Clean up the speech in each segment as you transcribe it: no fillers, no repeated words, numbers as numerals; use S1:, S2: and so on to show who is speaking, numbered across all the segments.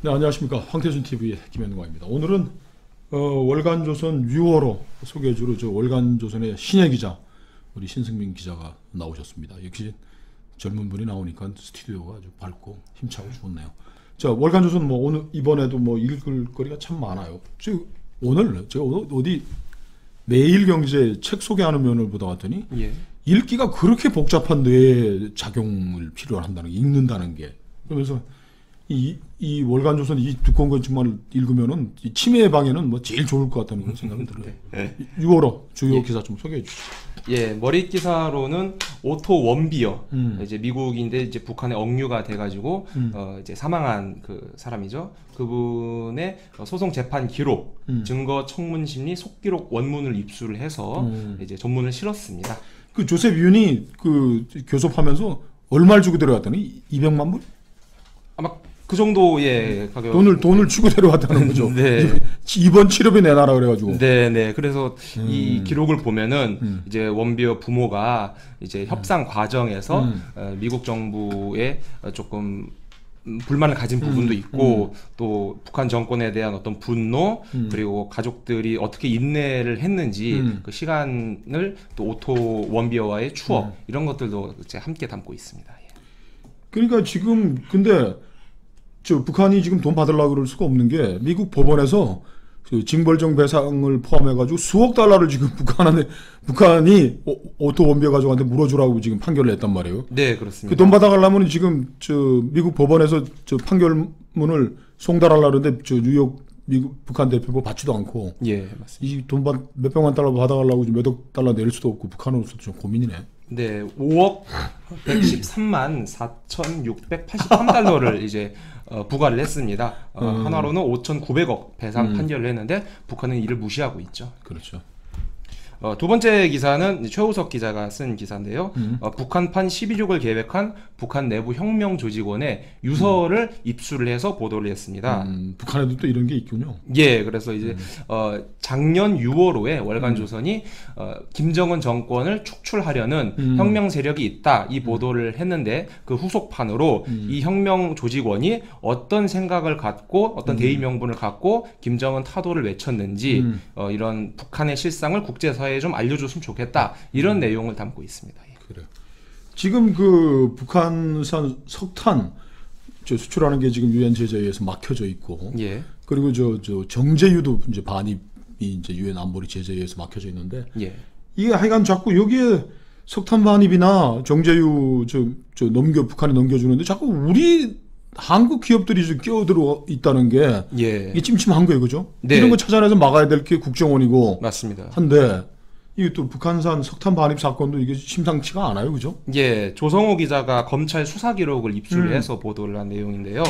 S1: 네, 안녕하십니까. 황태준TV의 김현광입니다. 오늘은 월간조선 6월호 소개해주러 월간조선의 신예 기자, 우리 신승민 기자가 나오셨습니다. 역시 젊은 분이 나오니까 스튜디오가 아주 밝고 힘차고 좋네요. 자, 월간조선 오늘 이번에도 읽을 거리가 참 많아요. 오늘 제가 어디 매일경제 책 소개하는 면을 보다 왔더니 읽기가 그렇게 복잡한 뇌 작용을 필요로 한다는 게, 읽는다는 게. 그러면서 이 월간조선 이 두꺼운 것 정말 읽으면은 이 치매 예방에는 제일 좋을 것 같다는 생각이 들어요. 6월호 주요 기사 좀 소개해 주시죠.
S2: 예, 머릿 기사로는 오토 원비어, 이제 미국인데 이제 북한에 억류가 돼가지고 이제 사망한 그 사람이죠. 그분의 소송 재판 기록, 증거 청문 심리 속기록 원문을 입수를 해서 이제 전문을 실었습니다.
S1: 그 조셉 윤이 그 교섭하면서 얼마를 주고 데려갔더니 200만 불?
S2: 아마 그 정도의 가격.
S1: 돈을 주고 데려왔다는 거죠.
S2: 네.
S1: 이번 치료비 내놔라 그래가지고.
S2: 네. 그래서 이 기록을 보면은 이제 원비어 부모가 이제 협상 과정에서 미국 정부에 조금 불만을 가진 부분도 있고 또 북한 정권에 대한 어떤 분노 그리고 가족들이 어떻게 인내를 했는지 그 시간을 또 오토 원비어와의 추억 이런 것들도 이제 함께 담고 있습니다.
S1: 그러니까 지금 근데 북한이 지금 돈 받으려고 그럴 수가 없는 게 미국 법원에서 그 징벌적 배상을 포함해가지고 수억 달러를 지금 북한이 오토 원비어 가족한테 물어주라고 지금 판결을 했단 말이에요.
S2: 네, 그렇습니다.
S1: 그 돈 받아가려면 지금 미국 법원에서 판결문을 송달하려고 하는데 뉴욕 미국 북한 대표부 받지도 않고.
S2: 예, 맞습니다.
S1: 이 돈 몇백만 달러 받아가려고 몇억 달러 낼 수도 없고 북한으로서 좀 고민이네.
S2: 네, 5억 113만 4,683달러를 이제 부과를 했습니다. 한화로는 5,900억 배상 판결을 했는데 북한은 이를 무시하고 있죠.
S1: 그렇죠.
S2: 두 번째 기사는 최우석 기자가 쓴 기사인데요. 북한판 12족을 계획한 북한 내부 혁명 조직원의 유서를 입수를 해서 보도를 했습니다.
S1: 북한에도 또 이런 게 있군요.
S2: 예, 그래서 이제 작년 6월호에 월간조선이 김정은 정권을 축출하려는 혁명 세력이 있다 이 보도를 했는데 그 후속판으로 이 혁명 조직원이 어떤 생각을 갖고 어떤 대의 명분을 갖고 김정은 타도를 외쳤는지 이런 북한의 실상을 국제사회에 좀 알려줬으면 좋겠다 이런 내용을 담고 있습니다.
S1: 그래요. 지금 그 북한산 석탄 수출하는 게 지금 유엔 제재에 의해서 막혀져 있고, 그리고 정제유도 이제 반입이 이제 유엔 안보리 제재에 의해서 막혀져 있는데, 이게 하여간 자꾸 여기에 석탄 반입이나 정제유 북한에 넘겨주는데 자꾸 우리 한국 기업들이 좀 끼어들어 있다는 게 이게 찜찜한 거예요, 그죠?
S2: 네.
S1: 이런 거 찾아내서 막아야 될 게 국정원이고,
S2: 맞습니다.
S1: 한데. 이게 또 북한산 석탄 반입 사건도 이게 심상치가 않아요, 그죠?
S2: 예, 조성호 기자가 검찰 수사 기록을 입수를 해서 보도를 한 내용인데요.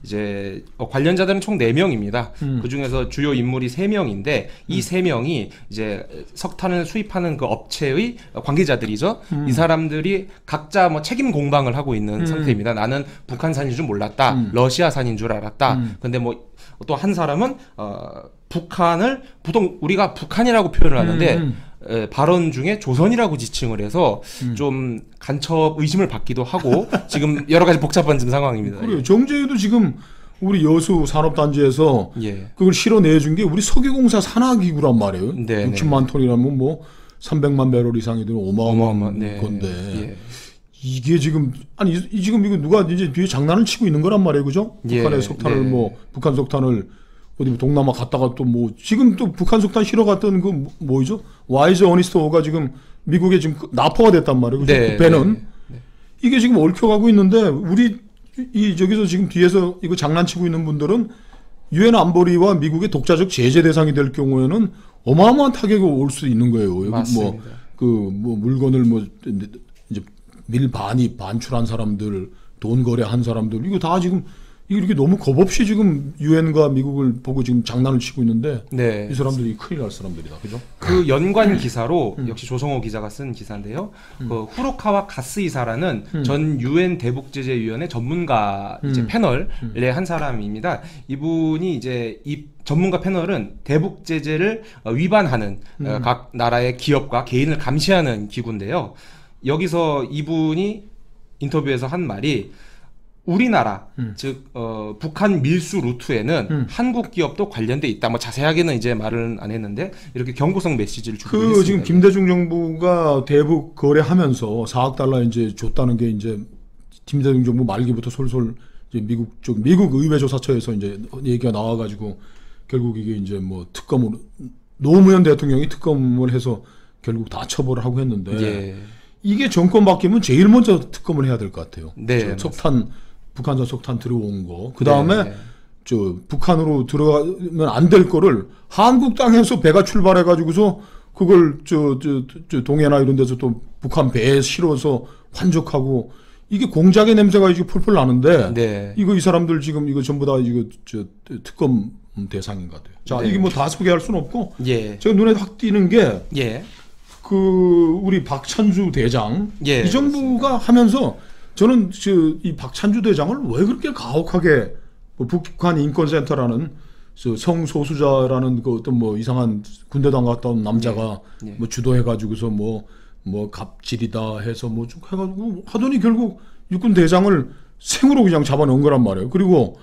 S2: 이제 관련자들은 총 4명입니다. 그 중에서 주요 인물이 3명인데 이 3명이 이제 석탄을 수입하는 그 업체의 관계자들이죠. 이 사람들이 각자 책임 공방을 하고 있는 상태입니다. 나는 북한산인 줄 몰랐다. 러시아산인 줄 알았다. 근데 또 한 사람은 북한을 보통 우리가 북한이라고 표현을 하는데 발언 중에 조선이라고 지칭을 해서 좀 간첩 의심을 받기도 하고 지금 여러 가지 복잡한 지금 상황입니다.
S1: 그래요. 정제유도 지금 우리 여수 산업단지에서 그걸 실어내준 게 우리 석유공사 산하기구란 말이에요. 60만 톤이라면 300만 배럴 이상이 되는 어마어마한 건데 이게 지금 지금 이거 누가 이제 뒤에 장난을 치고 있는 거란 말이에요, 그죠? 북한의 석탄을 북한 석탄을 어디 동남아 갔다가 또 지금 또 북한 석탄 실어갔던 그 뭐죠? 와이즈 어니스트호가 지금 미국에 지금 납포가 됐단 말이에요. 그죠? 그 배는 이게 지금 얽혀가고 있는데 우리 저기서 지금 뒤에서 이거 장난치고 있는 분들은 유엔 안보리와 미국의 독자적 제재 대상이 될 경우에는 어마어마한 타격이 올 수 있는 거예요.
S2: 맞습니다.
S1: 물건을 이제 반출한 사람들, 돈 거래한 사람들 이거 다 지금 이렇게 너무 겁없이 지금 유엔과 미국을 보고 지금 장난을 치고 있는데 이 사람들이 큰일 날 사람들이다, 그죠?
S2: 그 연관 기사로 역시 조성호 기자가 쓴 기사인데요. 그 후루카와 가스이사라는 전 유엔 대북제재위원회 전문가 이제 패널의 한 사람입니다. 이분이 이제 이 전문가 패널은 대북 제재를 위반하는 각 나라의 기업과 개인을 감시하는 기구인데요. 여기서 이분이 인터뷰에서 한 말이 우리나라 즉 북한 밀수 루트에는 한국 기업도 관련돼 있다. 뭐 자세하게는 이제 말은 안 했는데 이렇게 경고성 메시지를 주고 있습니다.
S1: 지금 김대중 정부가 대북 거래하면서 4억 달러 이제 줬다는 게 이제 김대중 정부 말기부터 솔솔 이제 미국 의회 조사처에서 이제 얘기가 나와가지고 결국 이게 이제 뭐 특검으로 노무현 대통령이 특검을 해서 결국 다 처벌을 하고 했는데
S2: 예.
S1: 이게 정권 바뀌면 제일 먼저 특검을 해야 될 것 같아요.
S2: 네,
S1: 북한산 석탄 들어온 거. 그 다음에 북한으로 들어가면 안 될 거를 한국 땅에서 배가 출발해가지고서 그걸 동해나 이런 데서 또 북한 배에 실어서 환적하고 이게 공작의 냄새가 이제 풀풀 나는데
S2: 네.
S1: 이거 이 사람들 지금 이거 전부 다 이거 특검 대상인 것 같아요. 자,
S2: 네.
S1: 이게 뭐 다 소개할 수는 없고
S2: 예.
S1: 제가 눈에 확 띄는 게
S2: 예.
S1: 우리 박찬주 대장
S2: 예,
S1: 이 정부가 하면서 저는 이 박찬주 대장을 왜 그렇게 가혹하게 뭐 북한 인권센터라는 성소수자라는 그 어떤 뭐 이상한 군대당 갔다 온 남자가
S2: 예.
S1: 뭐 주도해가지고서 뭐 갑질이다 해서 뭐 쭉 해가지고 하더니 결국 육군 대장을 생으로 그냥 잡아놓은 거란 말이에요. 그리고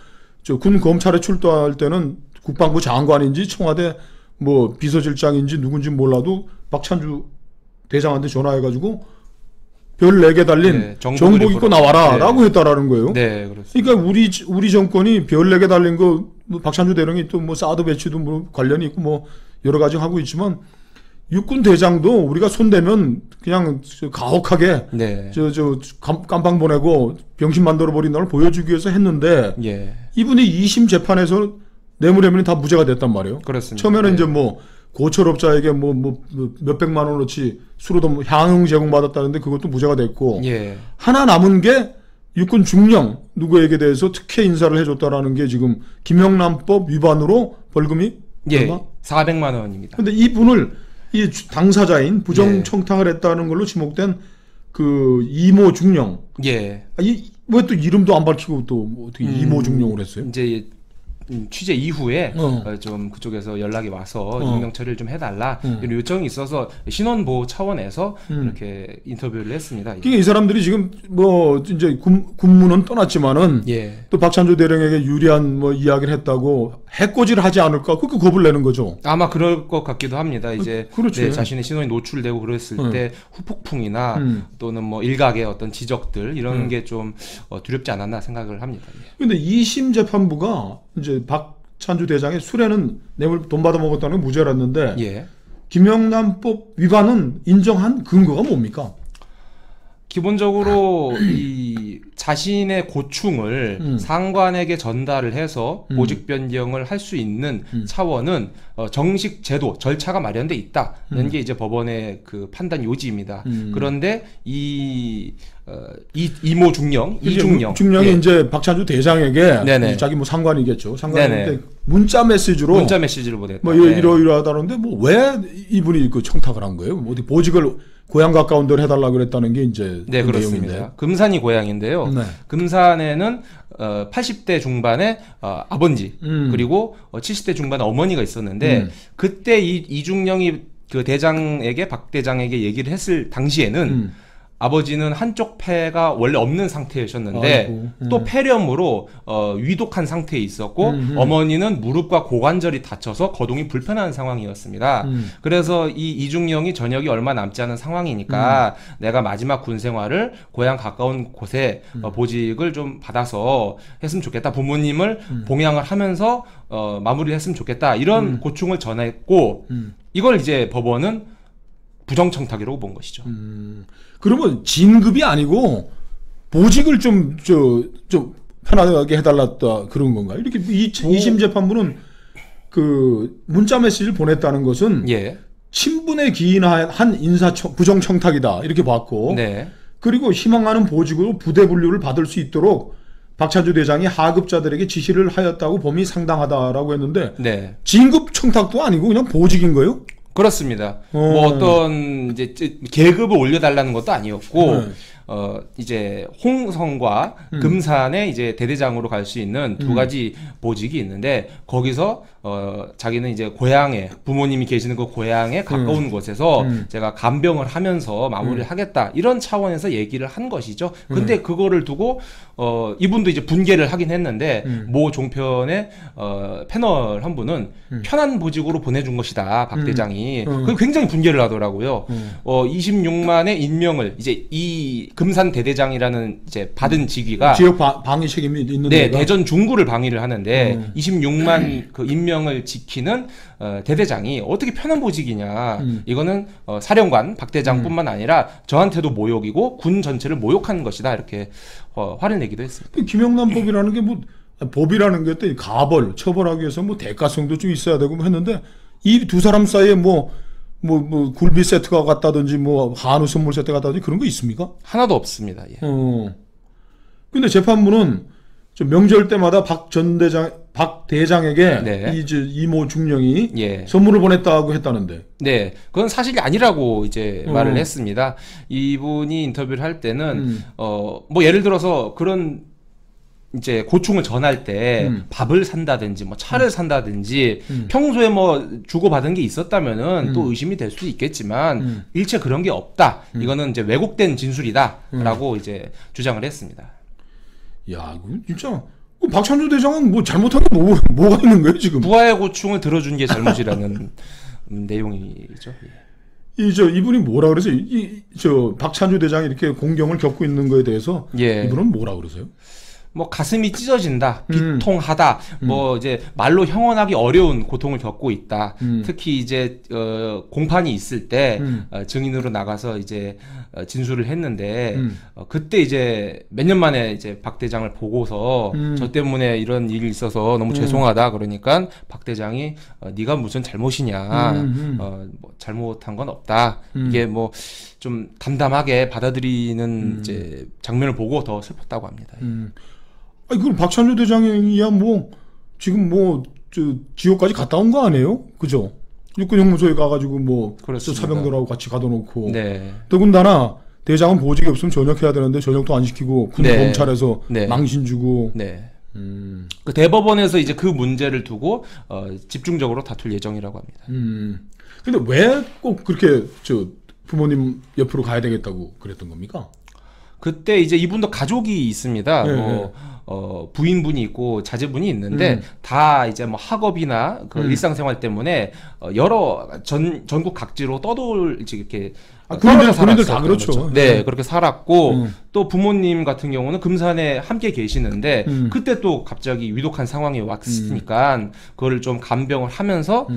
S1: 군 검찰에 출두할 때는 국방부 장관인지 청와대 뭐 비서실장인지 누군지 몰라도 박찬주 대장한테 전화해가지고 별 4개 달린 정복 입고 나와라라고 했다라는 거예요.
S2: 네, 그렇습니다.
S1: 그러니까 우리 정권이 별 4개 달린 거 뭐 박찬주 대령이 또 뭐 사드 배치도 뭐 관련이 있고 뭐 여러 가지 하고 있지만 육군 대장도 우리가 손대면 그냥 가혹하게
S2: 네.
S1: 깜빵 보내고 병신 만들어 버린다는 걸 보여주기 위해서 했는데
S2: 예.
S1: 이분이 2심 재판에서 뇌물혐의는 다 무죄가 됐단 말이에요.
S2: 그렇습니다.
S1: 처음에는
S2: 네.
S1: 이제 뭐 고철업자에게 뭐 몇백만 원어치 수로도 향응 제공받았다는데 그것도 무죄가 됐고
S2: 예.
S1: 하나 남은 게 육군 중령 누구에게 대해서 특혜 인사를 해줬다라는 게 지금 김영란법 위반으로 벌금이
S2: 예.
S1: 얼마?
S2: 400만 원입니다.
S1: 근데 이분을 이 당사자인 부정
S2: 예.
S1: 청탁을 했다는 걸로 지목된 그 이모 중령.
S2: 예.
S1: 왜 또 이름도 안 밝히고 또 어떻게 이모 중령을 했어요?
S2: 이제 취재 이후에 좀 그쪽에서 연락이 와서 익명 처리를 좀 해달라 이런 요청이 있어서 신원보호 차원에서 이렇게 인터뷰를 했습니다.
S1: 그러니까 이 사람들이 지금 뭐 이제 군무는 떠났지만은
S2: 예.
S1: 또 박찬주 대령에게 유리한 뭐 이야기를 했다고 해코지를 하지 않을까 그렇게 겁을 내는 거죠.
S2: 아마 그럴 것 같기도 합니다. 이제
S1: 그렇죠.
S2: 네, 자신의 신원이 노출되고 그랬을 때 후폭풍이나 또는 뭐 일각의 어떤 지적들 이런 게 좀 두렵지 않았나 생각을 합니다.
S1: 그런데 2심 재판부가 이제 박찬주 대장의 술에는 뇌물 돈 받아 먹었다는 게 무죄였는데
S2: 예.
S1: 김영란법 위반은 인정한 근거가 뭡니까?
S2: 기본적으로 이 자신의 고충을 상관에게 전달을 해서 보직 변경을 할 수 있는 차원은 정식 제도 절차가 마련돼 있다는 게 이제 법원의 그 판단 요지입니다. 그런데 이모 중령,
S1: 중령이
S2: 예.
S1: 이제 박찬주 대장에게
S2: 네네.
S1: 자기 뭐 상관이겠죠. 상관인데 문자 메시지를
S2: 보냈다.
S1: 뭐 이러이러하다는데 뭐 왜 이분이 그 청탁을 한 거예요? 뭐 어디 보직을 고향 가까운 데로 해달라 그랬다는 게 이제
S2: 네,
S1: 그
S2: 그렇습니다.
S1: 내용인데.
S2: 금산이 고향인데요.
S1: 네.
S2: 금산에는 80대 중반의 아버지 그리고 70대 중반의 어머니가 있었는데 그때 이중령이 그 대장에게 박 대장에게 얘기를 했을 당시에는 아버지는 한쪽 폐가 원래 없는 상태였었는데 또 폐렴으로 위독한 상태에 있었고 어머니는 무릎과 고관절이 다쳐서 거동이 불편한 상황이었습니다. 그래서 이중령이 전역이 얼마 남지 않은 상황이니까 내가 마지막 군 생활을 고향 가까운 곳에 보직을 좀 받아서 했으면 좋겠다. 부모님을 봉양을 하면서 마무리를 했으면 좋겠다. 이런 고충을 전했고 이걸 이제 법원은 부정청탁이라고 본 것이죠.
S1: 그러면 진급이 아니고 보직을 좀 편하게 해달랐다 그런 건가요? 이렇게 2심 재판부는 그 문자 메시지를 보냈다는 것은
S2: 예.
S1: 친분에 기인한 부정청탁이다 이렇게 봤고
S2: 네.
S1: 그리고 희망하는 보직으로 부대 분류를 받을 수 있도록 박찬주 대장이 하급자들에게 지시를 하였다고 범위 상당하다라고 했는데
S2: 네.
S1: 진급 청탁도 아니고 그냥 보직인 거예요?
S2: 그렇습니다. 뭐 어떤 이제 계급을 올려달라는 것도 아니었고 이제 홍성과 금산의 이제 대대장으로 갈 수 있는 두 가지 보직이 있는데 거기서 자기는 이제 고향에 부모님이 계시는 그 고향에 가까운 곳에서 제가 간병을 하면서 마무리를 하겠다 이런 차원에서 얘기를 한 것이죠. 근데 그거를 두고 이분도 이제 분개를 하긴 했는데 모 종편의 패널 한 분은 편한 보직으로 보내준 것이다 박 대장이. 그 굉장히 분개를 하더라고요. 26만의 인명을 이제 이 금산 대대장이라는 이제 받은 직위가
S1: 지역 방위 책임이 있는
S2: 네, 대전 중구를 방위를 하는데 26만 그 인명을 지키는 대대장이 어떻게 편한 보직이냐. 이거는 사령관 박 대장뿐만 아니라 저한테도 모욕이고 군 전체를 모욕하는 것이다 이렇게 화를 내기도 했습니다.
S1: 김영란법이라는 게 뭐 법이라는 게 또 가벌 처벌하기 위해서 뭐 대가성도 좀 있어야 되고 했는데 이 두 사람 사이에 뭐 굴비 세트가 갔다든지 뭐 한우 선물 세트가 갔다든지 그런 거 있습니까?
S2: 하나도 없습니다. 예.
S1: 근데 재판부는 명절 때마다 박 대장에게
S2: 네.
S1: 이모 중령이
S2: 예.
S1: 선물을 보냈다고 했다는데.
S2: 네, 그건 사실이 아니라고 이제 말을 했습니다. 이분이 인터뷰를 할 때는 뭐 예를 들어서 그런 이제 고충을 전할 때 밥을 산다든지 뭐 차를 산다든지 평소에 뭐 주고받은 게 있었다면은 또 의심이 될 수도 있겠지만 일체 그런 게 없다. 이거는 이제 왜곡된 진술이다라고 이제 주장을 했습니다.
S1: 야, 이거 진짜 박찬주 대장은 뭐 잘못한 게 뭐가 있는 거예요 지금?
S2: 부하의 고충을 들어준 게 잘못이라는 내용이죠.
S1: 이분이 뭐라 그러세요? 박찬주 대장이 이렇게 공경을 겪고 있는 거에 대해서
S2: 예.
S1: 이분은 뭐라 그러세요?
S2: 뭐 가슴이 찢어진다, 비통하다, 뭐 이제 말로 형언하기 어려운 고통을 겪고 있다. 특히 이제 공판이 있을 때 증인으로 나가서 이제 진술을 했는데 그때 이제 몇 년 만에 이제 박 대장을 보고서 저 때문에 이런 일이 있어서 너무 죄송하다 그러니까 박 대장이 네가 무슨 잘못이냐, 뭐 잘못한 건 없다. 이게 뭐 좀 담담하게 받아들이는 이제 장면을 보고 더 슬펐다고 합니다.
S1: 아니, 그럼 박찬주 대장이야 뭐 지금 뭐 지옥까지 갔다 온 거 아니에요? 그죠? 육군형무소에 가가지고 뭐 사병들하고 같이 가둬놓고.
S2: 네.
S1: 더군다나 대장은 보직이 없으면 전역해야 되는데 전역도 안 시키고 군
S2: 네.
S1: 검찰에서
S2: 네.
S1: 망신 주고.
S2: 네. 그 대법원에서 이제 그 문제를 두고 집중적으로 다툴 예정이라고 합니다.
S1: 근데 왜 꼭 그렇게 부모님 옆으로 가야 되겠다고 그랬던 겁니까?
S2: 그때 이제 이분도 가족이 있습니다.
S1: 네,
S2: 뭐 부인분이 있고 자제분이 있는데 다 이제 뭐 학업이나 그 일상생활 때문에 여러 전국 각지로 이렇게
S1: 군인들 다 그렇죠.
S2: 거죠. 네, 그렇게 살았고 또 부모님 같은 경우는 금산에 함께 계시는데 그때 또 갑자기 위독한 상황이 왔으니까 그거를 좀 간병을 하면서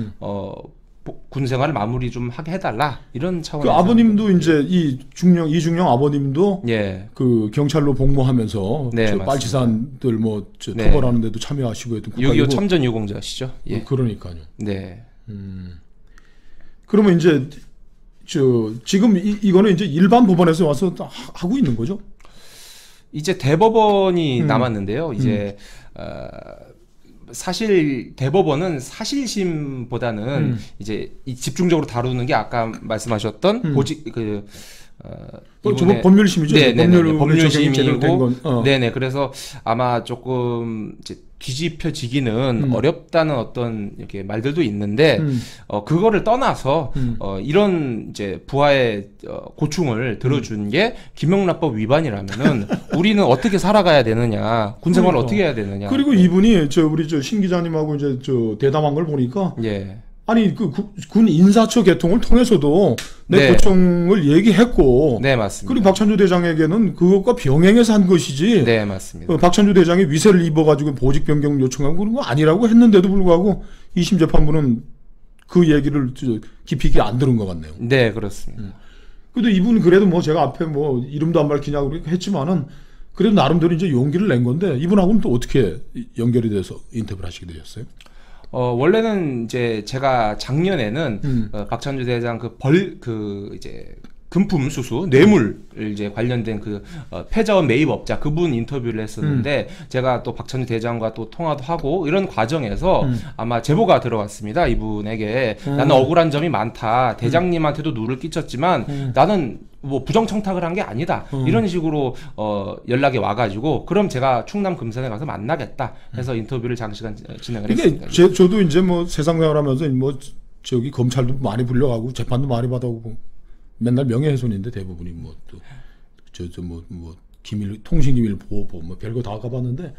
S2: 군 생활을 마무리 좀 하게 해달라 이런 차원에서.
S1: 그 아버님도 이제 이중령 아버님도
S2: 예.
S1: 그 경찰로 복무하면서
S2: 네,
S1: 빨치산들 뭐
S2: 네.
S1: 토벌하는데도 참여하시고 했던
S2: 6.25 참전 유공자시죠. 예.
S1: 그러니까요.
S2: 네.
S1: 그러면 이제 지금 이거는 이제 일반 법원에서 와서 하고 있는 거죠?
S2: 이제 대법원이 남았는데요. 이제 사실 대법원은 사실심보다는 이제 집중적으로 다루는 게 아까 말씀하셨던 보직
S1: 저거 법률심이죠.
S2: 법률심이고, 네네. 그래서 아마 조금 이제 뒤집혀지기는 어렵다는 어떤 이렇게 말들도 있는데, 그거를 떠나서 이런 이제 부하의 고충을 들어준 게 김영란법 위반이라면은 우리는 어떻게 살아가야 되느냐, 군생활을 어떻게 해야 되느냐.
S1: 그리고 이분이 우리 신 기자님하고 이제 대담한 걸 보니까.
S2: 예.
S1: 아니 군 인사처 개통을 통해서도 내 고충을 얘기했고,
S2: 네 맞습니다.
S1: 그리고 박찬주 대장에게는 그것과 병행해서 한 것이지.
S2: 네 맞습니다.
S1: 박찬주 대장이 위세를 입어가지고 보직 변경 요청하고 그런 거 아니라고 했는데도 불구하고 2심 재판부는 그 얘기를 깊이 있게 안 들은 것 같네요.
S2: 네 그렇습니다.
S1: 근데 이분 그래도 뭐 제가 앞에 뭐 이름도 안 밝히냐고 했지만은 그래도 나름대로 이제 용기를 낸 건데 이분하고는 또 어떻게 연결이 돼서 인터뷰를 하시게 되셨어요?
S2: 원래는 이제 제가 작년에는 박찬주 대장 이제 금품 수수, 뇌물 이제 관련된 그 패자원 매입업자 그분 인터뷰를 했었는데 제가 또 박찬주 대장과 또 통화도 하고 이런 과정에서 아마 제보가 들어왔습니다. 이분에게 나는 억울한 점이 많다. 대장님한테도 누를 끼쳤지만 나는 뭐 부정청탁을 한 게 아니다. 이런 식으로 연락이 와가지고 그럼 제가 충남 금산에 가서 만나겠다 해서 인터뷰를 장시간 진행을 했습니다.
S1: 저도 이제 뭐 세상 생활하면서 뭐 저기 검찰도 많이 불려가고 재판도 많이 받아오고 맨날 명예훼손인데 대부분이 뭐 또 뭐 기밀 통신기밀 보호법 뭐 별거 다 가봤는데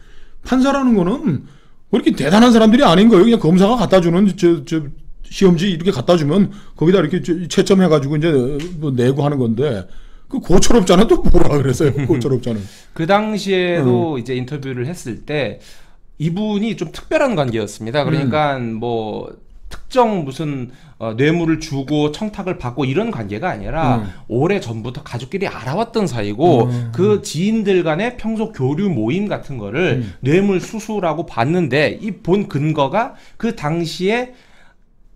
S1: 판사라는 거는 뭐 이렇게 대단한 사람들이 아닌 거예요. 그냥 검사가 갖다 주는 저 시험지 이렇게 갖다 주면 거기다 이렇게 채점해가지고 이제 뭐 내고 하는 건데 그 고철업자는 또 뭐라 그랬어요? 고철업자는
S2: 그 당시에도 이제 인터뷰를 했을 때 이분이 좀 특별한 관계였습니다. 그러니까 뭐 특정 무슨 뇌물을 주고 청탁을 받고 이런 관계가 아니라 오래 전부터 가족끼리 알아왔던 사이고 그 지인들 간의 평소 교류 모임 같은 거를 뇌물 수수라고 봤는데 이 본 근거가 그 당시에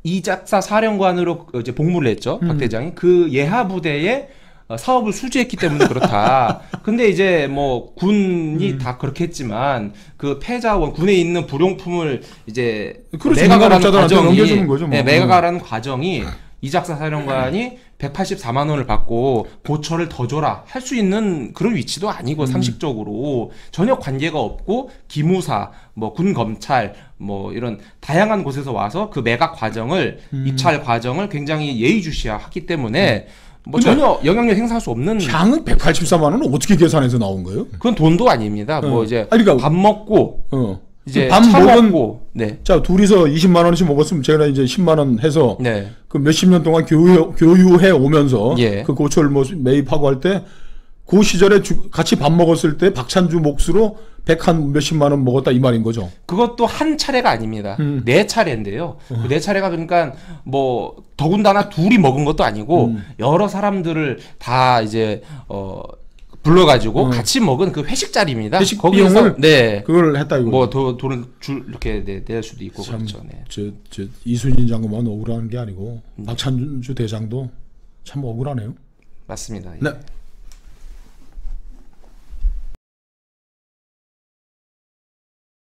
S2: 이작사 사령관으로 이제 복무를 했죠. 박 대장이 그 예하 부대에 사업을 수주했기 때문에 그렇다. 근데 이제 뭐 군이 다 그렇게 했지만 그 패자원 군에 있는 불용품을 이제 매각하라는 과정이
S1: 거죠, 뭐.
S2: 네, 매각하라는 과정이 이작사 사령관이 184만 원을 받고 고철을 더 줘라 할 수 있는 그런 위치도 아니고 상식적으로 전혀 관계가 없고 기무사 뭐 군 검찰 뭐 이런 다양한 곳에서 와서 그 매각 과정을 입찰 과정을 굉장히 예의주시하기 때문에 뭐 전혀 영향력 행사할 수 없는
S1: 향은 184만 원은 어떻게 계산해서 나온 거예요?
S2: 그건 돈도 아닙니다. 뭐 이제
S1: 그러니까
S2: 밥 먹고 이제
S1: 밥
S2: 먹고 네.
S1: 자 둘이서 20만 원씩 먹었으면 제가 이제 10만 원 해서
S2: 네.
S1: 그 몇십 년 동안 교유해 오면서 그 고철 뭐 매입하고 할 때 그 시절에 같이 밥 먹었을 때 박찬주 몫으로 100한 몇십만 원 먹었다 이 말인 거죠.
S2: 그것도 한 차례가 아닙니다. 네 차례인데요. 그 네 차례가 그러니까 뭐 더군다나 둘이 먹은 것도 아니고 여러 사람들을 다 이제 불러가지고 같이 먹은 그 회식 자리입니다.
S1: 회식
S2: 거기서
S1: 비용을
S2: 네
S1: 그걸 했다 이거.
S2: 뭐 돈을 이렇게 낼 수도 있고
S1: 참,
S2: 그렇죠. 네.
S1: 저 이순신 장군만 억울한 게 아니고 박찬주 대장도 참 억울하네요.
S2: 맞습니다. 예.
S1: 네.